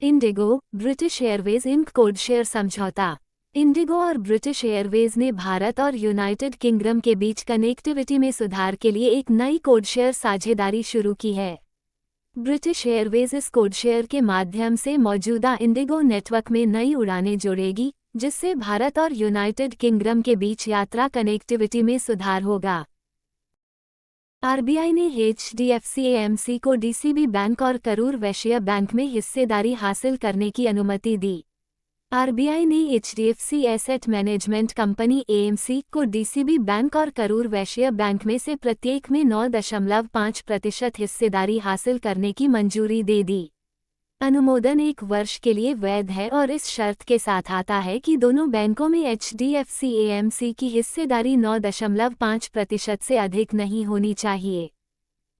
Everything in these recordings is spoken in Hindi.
इंडिगो, ब्रिटिश एयरवेज इंक कोड शेयर समझौता। इंडिगो और ब्रिटिश एयरवेज ने भारत और यूनाइटेड किंगडम के बीच कनेक्टिविटी में सुधार के लिए एक नई कोड शेयर साझेदारी शुरू की है। ब्रिटिश एयरवेज इस कोड शेयर के माध्यम से मौजूदा इंडिगो नेटवर्क में नई उड़ानें जोड़ेगी, जिससे भारत और यूनाइटेड किंगडम के बीच यात्रा कनेक्टिविटी में सुधार होगा। आरबीआई ने एचडीएफसी एएमसी को डीसीबी बैंक और करूर वैश्य बैंक में हिस्सेदारी हासिल करने की अनुमति दी। आरबीआई ने HDFC asset management company AMC को डीसीबी बैंक और करूर वैश्य बैंक में से प्रत्येक में 9.5% हिस्सेदारी हासिल करने की मंजूरी दे दी। अनुमोदन 1 वर्ष के लिए वैध है और इस शर्त के साथ आता है कि दोनों बैंकों में एचडीएफसी एएमसी की हिस्सेदारी 9.5% से अधिक नहीं होनी चाहिए।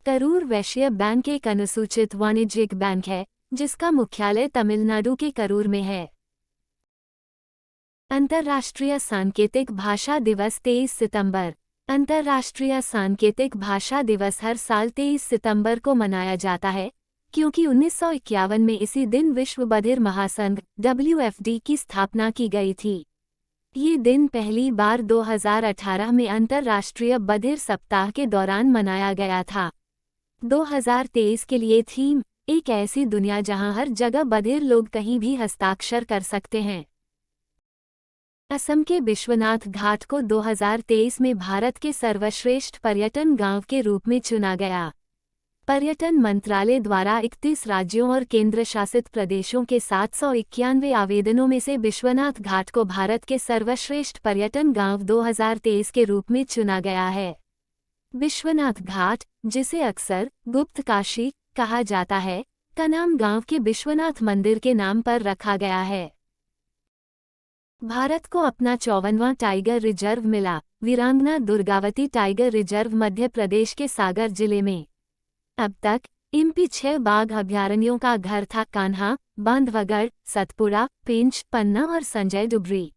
करूर वैश्य बैंक एक अनुसूचित वाणिज्यिक बैंक है, जिसका मुख्यालय तमिलनाडु के करूर में है। अंतर्राष्ट्रीय सांकेतिक भाषा दिवस 23 सितंबर। अंतर्राष्ट्रीय सांकेतिक भाषा दिवस हर साल 23 सितंबर को मनाया जाता है, क्योंकि 1951 में इसी दिन विश्व बधिर महासंघ WFD की स्थापना की गई थी। ये दिन पहली बार 2018 में अंतर्राष्ट्रीय बधिर सप्ताह के दौरान मनाया गया था। 2023 के लिए थीम, एक ऐसी दुनिया जहां हर जगह बधिर लोग कहीं भी हस्ताक्षर कर सकते हैं। असम के विश्वनाथ घाट को 2023 में भारत के सर्वश्रेष्ठ पर्यटन गांव के रूप में चुना गया। पर्यटन मंत्रालय द्वारा 31 राज्यों और केंद्र शासित प्रदेशों के 791 आवेदनों में से विश्वनाथ घाट को भारत के सर्वश्रेष्ठ पर्यटन गांव 2023 के रूप में चुना गया है। विश्वनाथ घाट, जिसे अक्सर गुप्त काशी कहा जाता है, का नाम गांव के विश्वनाथ मंदिर के नाम पर रखा गया है। भारत को अपना 54वां टाइगर रिजर्व मिला। वीरांगना दुर्गावती टाइगर रिजर्व मध्य प्रदेश के सागर जिले में। अब तक एमपी 6 बाघ अभयारण्यों का घर था। कान्हा, बांधवगढ़, सतपुड़ा, पेंच, पन्ना और संजय डुबरी।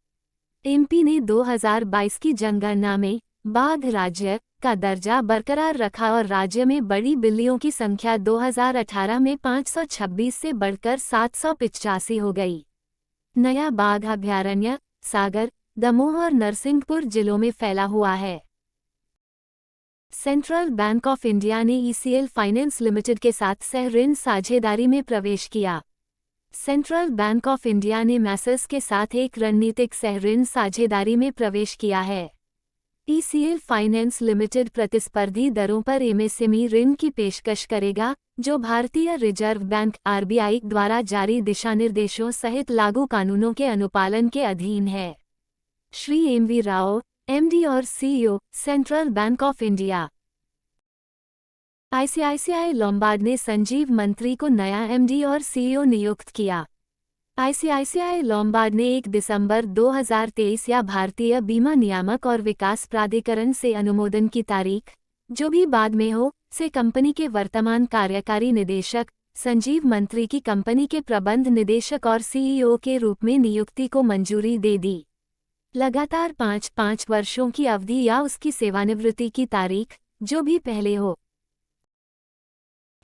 एमपी ने 2022 की जनगणना में बाघ राज्य का दर्जा बरकरार रखा और राज्य में बड़ी बिल्लियों की संख्या 2018 में 526 से बढ़कर 785 हो गई। नया बाघ अभयारण्य सागर, दमोह और नरसिंहपुर जिलों में फैला हुआ है। सेंट्रल बैंक ऑफ इंडिया ने ईसीएल फाइनेंस लिमिटेड के साथ सह ऋण साझेदारी में प्रवेश किया। सेंट्रल बैंक ऑफ इंडिया ने मैसर्स के साथ एक रणनीतिक सह ऋण साझेदारी में प्रवेश किया है। ईसीएल फाइनेंस लिमिटेड प्रतिस्पर्धी दरों पर एमएसएमई ऋण की पेशकश करेगा, जो भारतीय रिजर्व बैंक आरबीआई द्वारा जारी दिशानिर्देशों सहित लागू कानूनों के अनुपालन के अधीन है। श्री एमवी राव, एमडी और CEO, central bank of India. ICICI Lombard ने संजीव मंत्री को नया एमडी और सीईओ नियुक्त किया। आईसीआईसीआई लोम्बार्ड ने 1 दिसंबर 2023 या भारतीय बीमा नियामक और विकास प्राधिकरण से अनुमोदन की तारीख, जो भी बाद में हो, से कंपनी के वर्तमान कार्यकारी निदेशक संजीव मंत्री की कंपनी के प्रबंध निदेशक और सीईओ के रूप में नियुक्ति को मंजूरी दे दी। लगातार 5 वर्षों की अवधि या उसकी सेवानिवृत्ति की तारीख, जो भी पहले हो।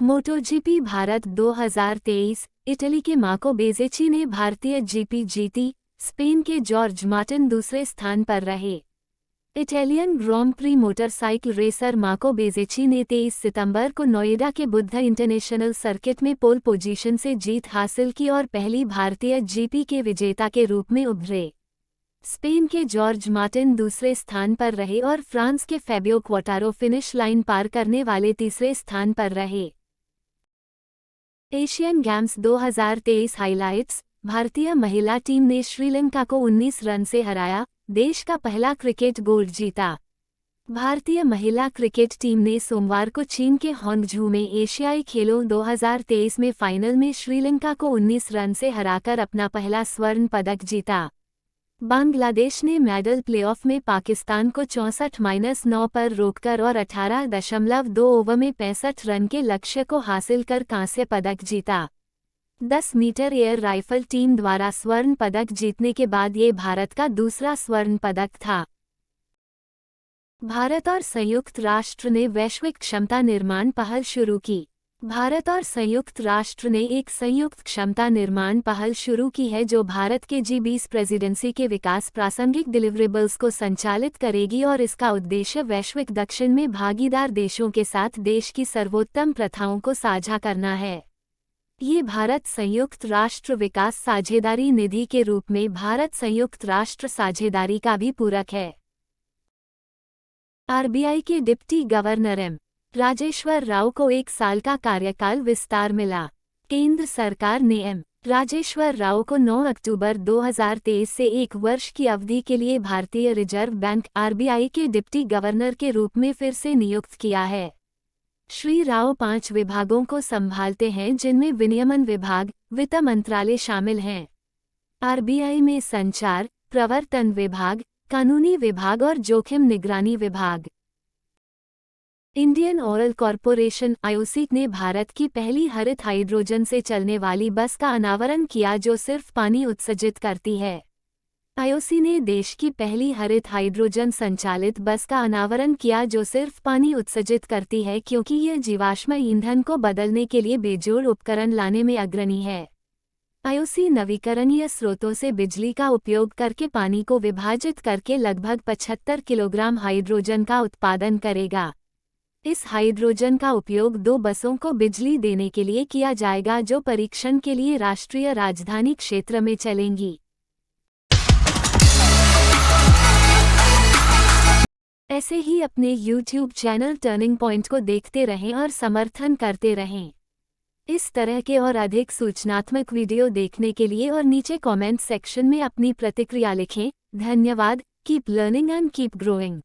मोटोजीपी भारत 2023, इटली के मार्को बेजेची ने भारतीय जीपी जीती, स्पेन के जॉर्ज मार्टिन दूसरे स्थान पर रहे। इटालियन ग्रां प्री मोटरसाइकिल रेसर मार्को बेजेची ने 23 सितंबर को नोएडा के बुद्ध इंटरनेशनल सर्किट में पोल पोजीशन से जीत हासिल की और पहली भारतीय जीपी के विजेता के रूप में उभरे। स्पेन के जॉर्ज मार्टिन दूसरे स्थान पर रहे और फ्रांस के फैबियो क्वाटारो फिनिश लाइन पार करने वाले तीसरे स्थान पर रहे। Asian games 2023 highlights. भारतीय महिला टीम ने श्रीलंका को 19 रन से हराया, देश का पहला क्रिकेट गोल्ड जीता। भारतीय महिला क्रिकेट टीम ने सोमवार को चीन के होंगझू में एशियाई खेलों 2023 में फाइनल में श्रीलंका को 19 रन से हराकर अपना पहला स्वर्ण पदक जीता। बांग्लादेश ने मेडल प्लेऑफ में पाकिस्तान को 64-9 पर रोककर और 18.2 ओवर में 65 रन के लक्ष्य को हासिल कर कांस्य पदक जीता। 10 मीटर एयर राइफल टीम द्वारा स्वर्ण पदक जीतने के बाद ये भारत का दूसरा स्वर्ण पदक था। भारत और संयुक्त राष्ट्र ने वैश्विक क्षमता निर्माण पहल शुरू की। भारत और संयुक्त राष्ट्र ने एक संयुक्त क्षमता निर्माण पहल शुरू की है जो भारत के G20 प्रेसिडेंसी के विकास प्रासंगिक डिलिवरेबल्स को संचालित करेगी और इसका उद्देश्य वैश्विक दक्षिण में भागीदार देशों के साथ देश की सर्वोत्तम प्रथाओं को साझा करना है। ये भारत संयुक्त राष्ट्र विकास साझेदारी निधि के रूप में भारत संयुक्त राष्ट्र साझेदारी का भी पूरक है। RBI के deputy governor M. Rajeshwar Rao को 1 साल का कार्यकाल विस्तार मिला। केंद्र सरकार ने एम. राजेश्वर राव को 9 अक्टूबर 2023 से 1 वर्ष की अवधि के लिए भारतीय रिजर्व बैंक RBI के डिप्टी गवर्नर के रूप में फिर से नियुक्त किया है। श्री राव 5 विभागों को संभालते हैं जिनमें विनियमन विभाग, वित्त मंत्रालय शामिल हैं। RBI में संचार, प्रवर्तन विभाग, कानूनी विभाग और जोखिम निगरानी विभाग। इंडियन ऑयल कॉरपोरेशन IOC ने भारत की पहली हरित हाइड्रोजन से चलने वाली बस का अनावरण किया जो सिर्फ पानी उत्सर्जित करती है। IOC ने देश की पहली हरित हाइड्रोजन संचालित बस का अनावरण किया जो सिर्फ पानी उत्सर्जित करती है क्योंकि यह जीवाश्म ईंधन को बदलने के लिए बेजोड़ उपकरण लाने में अग्रणी है। IOC नवीकरणीय स्रोतों से बिजली का उपयोग करके पानी को विभाजित करके लगभग 75 किलोग्राम हाइड्रोजन का उत्पादन करेगा। इस हाइड्रोजन का उपयोग 2 बसों को बिजली देने के लिए किया जाएगा जो परीक्षण के लिए राष्ट्रीय राजधानी क्षेत्र में चलेंगी। ऐसे ही अपने YouTube चैनल टर्निंग पॉइंट को देखते रहें और समर्थन करते रहें। इस तरह के और अधिक सूचनात्मक वीडियो देखने के लिए और नीचे कमेंट सेक्शन में अपनी प्रतिक्रिया लिखें। धन्यवाद। Keep learning and keep growing.